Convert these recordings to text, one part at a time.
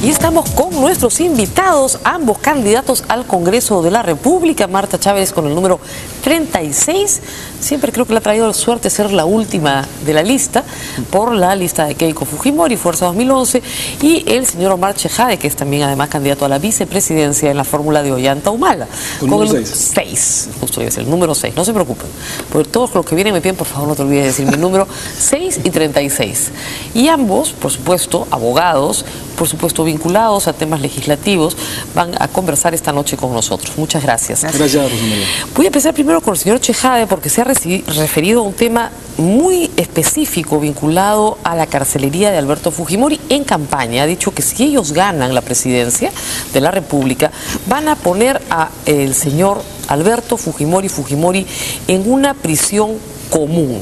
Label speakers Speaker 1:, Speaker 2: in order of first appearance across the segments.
Speaker 1: Y estamos con nuestros invitados, ambos candidatos al Congreso de la República. Marta Chávez con el número 36. Siempre creo que le ha traído la suerte ser la última de la lista, por la lista de Keiko Fujimori, Fuerza 2011. Y el señor Omar Chejade, que es también además candidato a la vicepresidencia en la fórmula de Ollanta Humala. Con el 6. Justo debe ser el número 6. No se preocupen. Porque todos los que vienen me piden, por favor, no te olvides de decir mi número 6 y 36. Y ambos, por supuesto, abogados, por supuesto vinculados a temas legislativos, van a conversar esta noche con nosotros. Muchas gracias.
Speaker 2: Gracias, Rosamelia.
Speaker 1: Voy a empezar primero con el señor Chejade, porque se ha referido a un tema muy específico vinculado a la carcelería de Alberto Fujimori en campaña. Ha dicho que si ellos ganan la presidencia de la República, van a poner a el señor Alberto Fujimori en una prisión común.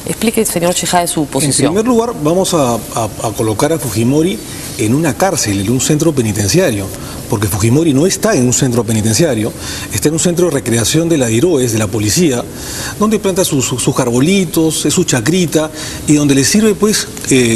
Speaker 1: Explique, señor Chejade, su posición.
Speaker 2: En primer lugar, vamos a colocar a Fujimori en una cárcel, en un centro penitenciario, porque Fujimori no está en un centro penitenciario, está en un centro de recreación de la DIROES, de la policía, donde planta sus arbolitos, es su chacrita, y donde le sirve pues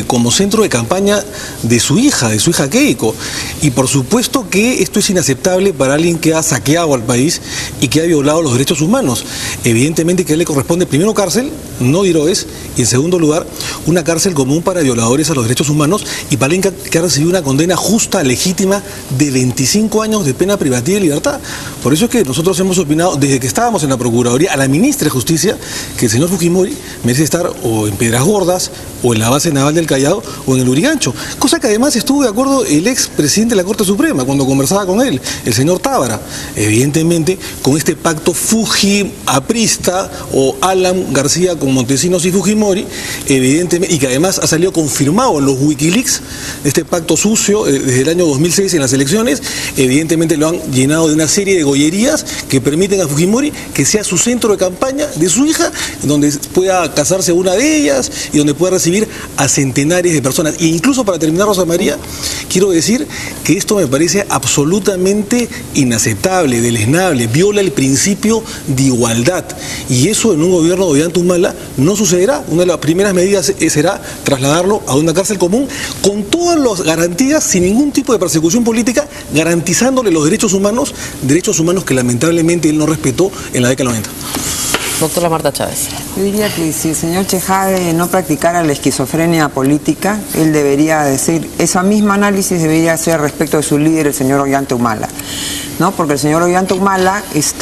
Speaker 2: como centro de campaña de su hija Keiko. Y por supuesto que esto es inaceptable para alguien que ha saqueado al país y que ha violado los derechos humanos. Evidentemente que a él le corresponde primero cárcel, no DIROES, y en segundo lugar una cárcel común para violadores a los derechos humanos y para alguien que ha recibido una condena justa, legítima, de 25 años de pena privativa de libertad. Por eso es que nosotros hemos opinado, desde que estábamos en la Procuraduría, a la ministra de Justicia, que el señor Fujimori merece estar o en Piedras Gordas, o en la base naval del Callao, o en el Urigancho. Cosa que además estuvo de acuerdo el ex presidente de la Corte Suprema, cuando conversaba con él, el señor Tábara. Evidentemente, con este pacto Fuji-aprista, o Alan García con Montesinos y Fujimori, evidentemente, y que además ha salido confirmado en los Wikileaks, este pacto sucio desde el año 2006 en las elecciones, evidentemente lo han llenado de una serie de gollerías que permiten a Fujimori que sea su centro de campaña de su hija, donde pueda casarse una de ellas y donde pueda recibir a centenares de personas. E incluso, para terminar, Rosa María, quiero decir que esto me parece absolutamente inaceptable, deleznable, viola el principio de igualdad, y eso en un gobierno de Ollanta Humala no sucederá. Una de las primeras medidas será trasladarlo a una cárcel común con todas las garantías, sin ningún tipo de persecución política, garantizándole los derechos humanos que lamentablemente él no respetó en la década del 90.
Speaker 1: Doctora Marta Chávez.
Speaker 3: Yo diría que si el señor Chejade no practicara la esquizofrenia política, él debería decir, esa misma análisis debería hacer respecto de su líder, el señor Ollanta Humala, ¿no? Porque el señor Ollanta Humala es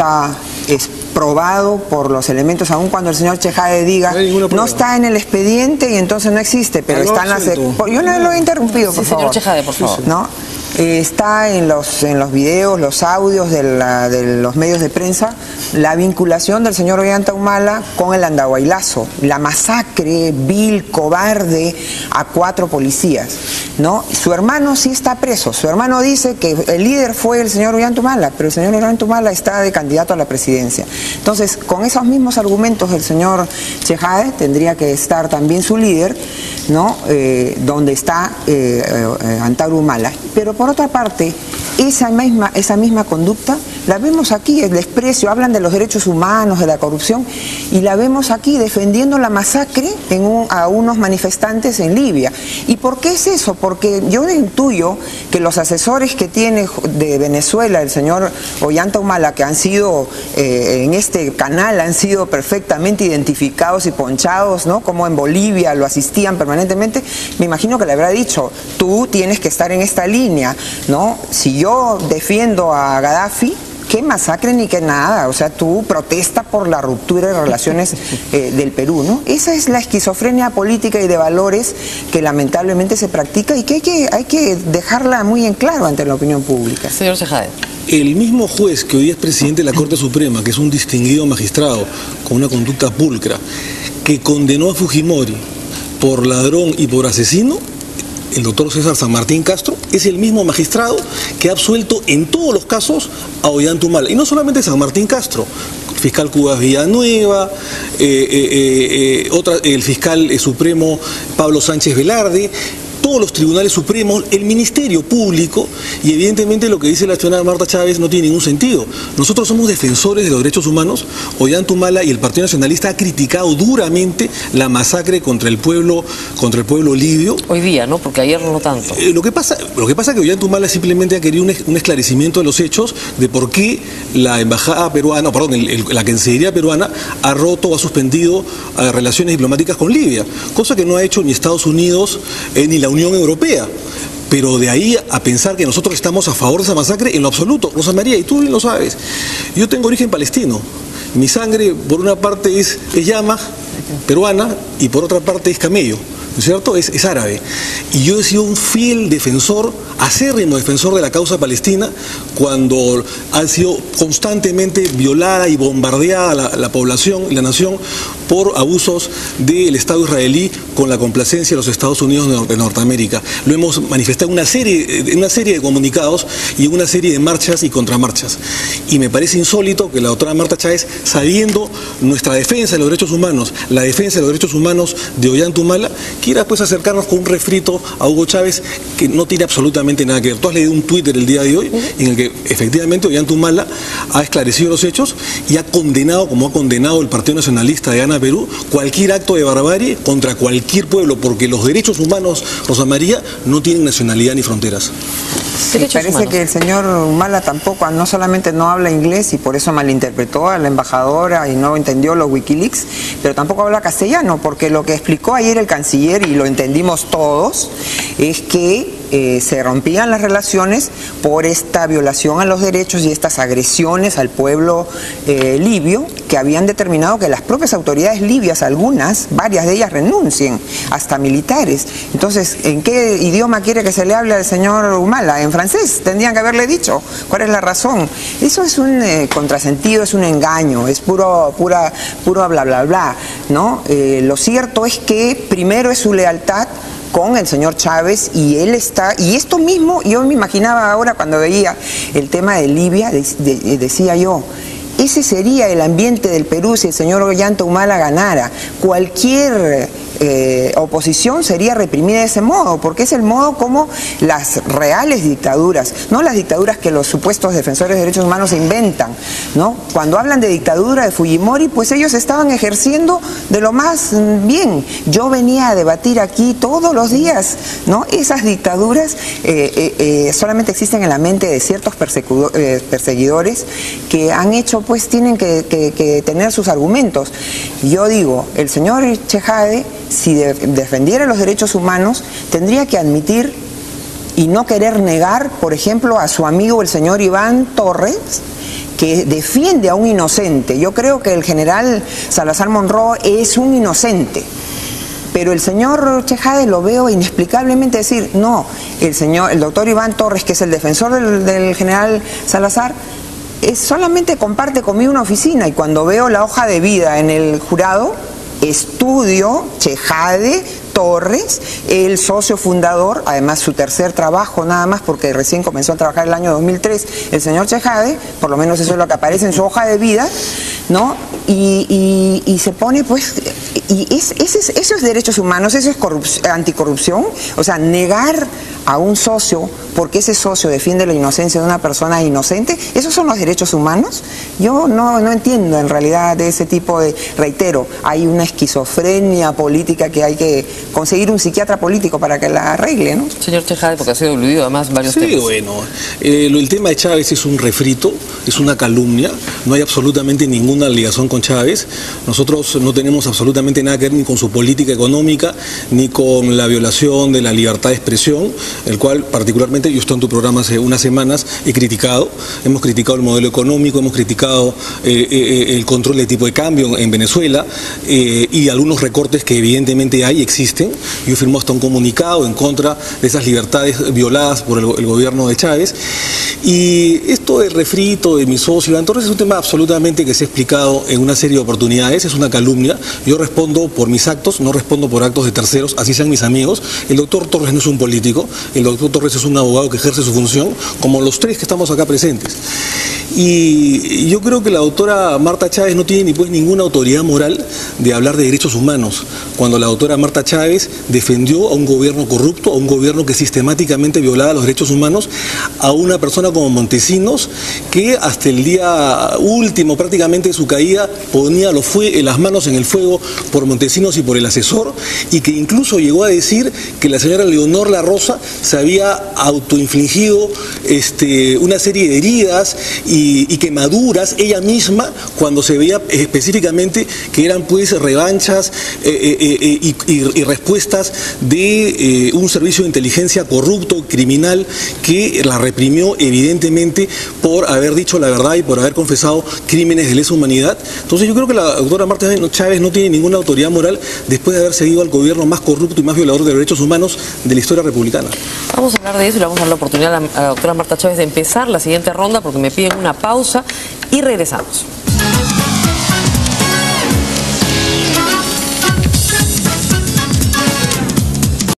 Speaker 3: probado por los elementos, aun cuando el señor Chejade diga no está en el expediente y entonces no existe, pero está en la... Yo no lo he interrumpido, por favor.
Speaker 1: Señor Chejade, por favor.
Speaker 3: ¿No? Está en los videos, los audios de los medios de prensa, la vinculación del señor Ollanta Humala con el Andahuaylazo, la masacre vil, cobarde a 4 policías, ¿no? Su hermano sí está preso. Su hermano dice que el líder fue el señor Ollanta Humala, pero el señor Ollanta Humala está de candidato a la presidencia. Entonces, con esos mismos argumentos, el señor Chejade tendría que estar también su líder, ¿no? Donde está Antauro Humala. Pero por otra parte, esa misma conducta la vemos aquí, el desprecio, hablan de los derechos humanos, de la corrupción, y la vemos aquí defendiendo la masacre a unos manifestantes en Libia. ¿Y por qué es eso? Porque yo intuyo que los asesores que tiene de Venezuela el señor Ollanta Humala, que han sido en este canal, han sido perfectamente identificados y ponchados, ¿no? Como en Bolivia lo asistían permanentemente, me imagino que le habrá dicho, tú tienes que estar en esta línea, ¿no? Si yo defiendo a Gaddafi, qué masacre ni qué nada, o sea, tú protesta por la ruptura de relaciones del Perú, ¿no? Esa es la esquizofrenia política y de valores que lamentablemente se practica y que hay que dejarla muy en claro ante la opinión pública.
Speaker 1: Señor Chejade.
Speaker 2: El mismo juez que hoy día es presidente de la Corte Suprema, que es un distinguido magistrado con una conducta pulcra, que condenó a Fujimori por ladrón y por asesino, el doctor César San Martín Castro, es el mismo magistrado que ha absuelto en todos los casos a Ollanta Humala. Y no solamente San Martín Castro, el fiscal Cubas Villanueva, el fiscal supremo Pablo Sánchez Velarde, todos los tribunales supremos, el Ministerio Público, y evidentemente lo que dice la señora Marta Chávez no tiene ningún sentido. Nosotros somos defensores de los derechos humanos. Ollanta Humala y el Partido Nacionalista ha criticado duramente la masacre contra el pueblo libio.
Speaker 1: Hoy día, ¿no? Porque ayer no tanto.
Speaker 2: Lo que pasa es que Ollanta Humala simplemente ha querido un esclarecimiento de los hechos de por qué la embajada peruana, la Cancillería peruana ha roto o ha suspendido relaciones diplomáticas con Libia, cosa que no ha hecho ni Estados Unidos ni la Unión Europea. Pero de ahí a pensar que nosotros estamos a favor de esa masacre, en lo absoluto. Rosa María, y tú bien lo sabes, yo tengo origen palestino. Mi sangre, por una parte, es llama peruana y por otra parte es camello, ¿no es cierto? Es árabe. Y yo he sido un fiel defensor, acérrimo defensor de la causa palestina cuando ha sido constantemente violada y bombardeada la población y la nación por abusos del Estado israelí con la complacencia de los Estados Unidos de Norteamérica. Lo hemos manifestado en una serie de comunicados y en una serie de marchas y contramarchas. Y me parece insólito que la doctora Marta Chávez, sabiendo nuestra defensa de los derechos humanos, la defensa de los derechos humanos de Ollanta Humala, quiera pues acercarnos con un refrito a Hugo Chávez que no tiene absolutamente nada que ver. Tú has leído un Twitter el día de hoy en el que efectivamente Ollanta Humala ha esclarecido los hechos y ha condenado, como ha condenado el Partido Nacionalista de Gana Perú, cualquier acto de barbarie contra cualquier pueblo, porque los derechos humanos, Rosa María, no tienen nacionalidad ni fronteras.
Speaker 3: Me parece que el señor Humala tampoco, no solamente no habla inglés y por eso malinterpretó a la embajadora y no entendió los Wikileaks, pero tampoco habla castellano, porque lo que explicó ayer el canciller, y lo entendimos todos, es que se rompían las relaciones por esta violación a los derechos y estas agresiones al pueblo libio, que habían determinado que las propias autoridades libias, varias de ellas renuncien, hasta militares. Entonces, ¿en qué idioma quiere que se le hable al señor Humala? En francés, tendrían que haberle dicho. ¿Cuál es la razón? Eso es un contrasentido, es un engaño, es puro bla bla bla, ¿no? Lo cierto es que primero es su lealtad con el señor Chávez, y él está, y esto mismo yo me imaginaba ahora cuando veía el tema de Libia, decía yo, ese sería el ambiente del Perú si el señor Ollanta Humala ganara. Cualquier oposición sería reprimida de ese modo, porque es el modo como las reales dictaduras, no las dictaduras que los supuestos defensores de derechos humanos inventan, ¿no? Cuando hablan de dictadura de Fujimori, pues ellos estaban ejerciendo de lo más bien. Yo venía a debatir aquí todos los días, ¿no? Esas dictaduras solamente existen en la mente de ciertos perseguidores que han hecho, pues tienen que tener sus argumentos. Yo digo, el señor Chejade, si defendiera los derechos humanos, tendría que admitir y no querer negar, por ejemplo, a su amigo el señor Iván Torres, que defiende a un inocente. Yo creo que el general Salazar Monroe es un inocente, pero el señor Chejade lo veo inexplicablemente decir, no, el doctor Iván Torres, que es el defensor del general Salazar, solamente comparte conmigo una oficina, y cuando veo la hoja de vida en el jurado, estudio Chejade Torres, el socio fundador, además su tercer trabajo nada más, porque recién comenzó a trabajar el año 2003, el señor Chejade, por lo menos eso es lo que aparece en su hoja de vida, ¿no? Y se pone, pues, eso es derechos humanos, eso es anticorrupción, o sea, negar a un socio porque ese socio defiende la inocencia de una persona inocente, ¿esos son los derechos humanos? Yo no entiendo en realidad de ese tipo de, reitero, hay una esquizofrenia política que hay que conseguir un psiquiatra político para que la arregle, ¿no?
Speaker 1: Señor Chejade, porque ha sido aludido además varios temas.
Speaker 2: Sí, bueno, el tema de Chávez es un refrito, es una calumnia, no hay absolutamente ninguna ligación con Chávez. Nosotros no tenemos absolutamente nada que ver ni con su política económica, ni con la violación de la libertad de expresión, el cual particularmente yo estoy en tu programa hace unas semanas, he criticado. Hemos criticado el modelo económico, hemos criticado el control de tipo de cambio en Venezuela y algunos recortes que evidentemente existen. Yo firmó hasta un comunicado en contra de esas libertades violadas por el gobierno de Chávez. Y esto del refrito de mi socio Iván Torres es un tema absolutamente que se ha explicado calificado en una serie de oportunidades, es una calumnia. Yo respondo por mis actos, no respondo por actos de terceros, así sean mis amigos. El doctor Torres no es un político, el doctor Torres es un abogado que ejerce su función, como los tres que estamos acá presentes. Y yo creo que la doctora Marta Chávez no tiene pues ninguna autoridad moral de hablar de derechos humanos, cuando la doctora Marta Chávez defendió a un gobierno corrupto, a un gobierno que sistemáticamente violaba los derechos humanos, a una persona como Montesinos, que hasta el día último prácticamente de su caída ponía las manos en el fuego por Montesinos y por el asesor, y que incluso llegó a decir que la señora Leonor La Rosa se había autoinfligido una serie de heridas y quemaduras ella misma, cuando se veía específicamente que eran pues revanchas y respuestas de un servicio de inteligencia corrupto, criminal, que la reprimió evidentemente por haber dicho la verdad y por haber confesado crímenes de lesa humanidad. Entonces yo creo que la doctora Marta Chávez no tiene ninguna autoridad moral después de haber seguido al gobierno más corrupto y más violador de derechos humanos de la historia republicana.
Speaker 1: Vamos a hablar de eso y le vamos a dar la oportunidad a la doctora Marta Chávez de empezar la siguiente ronda porque me piden una pausa y regresamos.